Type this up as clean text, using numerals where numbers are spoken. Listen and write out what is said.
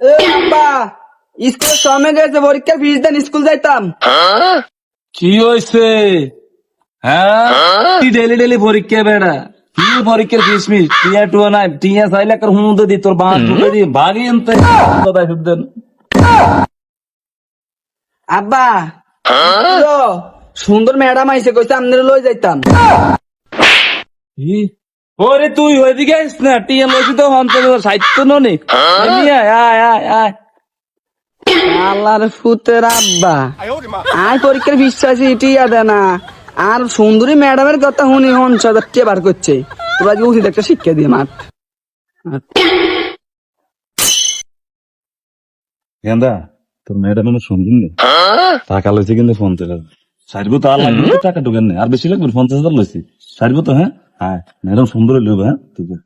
এ আব্বা, স্কুলের সময় গেছে, পরীক্ষার ফিস দেন, স্কুল যাইতাম। কি হয়েছে? হ্যাঁ, তুই ডেলি ডেলি পরীক্ষা বেড়া, কি পরীক্ষার কিসমিস, টিয়া টুয়া নাই, টিয়া চাইলে একটা হুমুদে দি, তোর বাঁশ ঢুকে দি, ভাগি আনতে কথায় শুদ্ধেন। আব্বা, তো সুন্দর ম্যাডাম আইসে, কইছে আপনারা লই যাইতাম। ওরে তুই ওইদিকে আইস না, টিয়া লইছি তো হন্তে সাহিত্য ননি, আয় আয় আয় আয়। আল্লাহর ফুতের আব্বা, আয় পরীক্ষার ফিস চাইছি, টিয়া দে না। আর সুন্দরী ম্যাডামের কথা শুনি হন টিয়া বার করছে। তোর আজকে উচিত একটা শিক্ষা দিয়ে মাঠ। গেন্দা, তোর ম্যাডাম শুনবেন না, টাকা লইছে কিন্তু 50,000 সারবো তো, আর লাগবে তো টাকা ঢুকেন না, আর বেশি লাগবে, 50,000 লইছি সারবো তো। হ্যাঁ হ্যাঁ, ম্যাডাম সুন্দর লইব। হ্যাঁ, ঠিক আছে।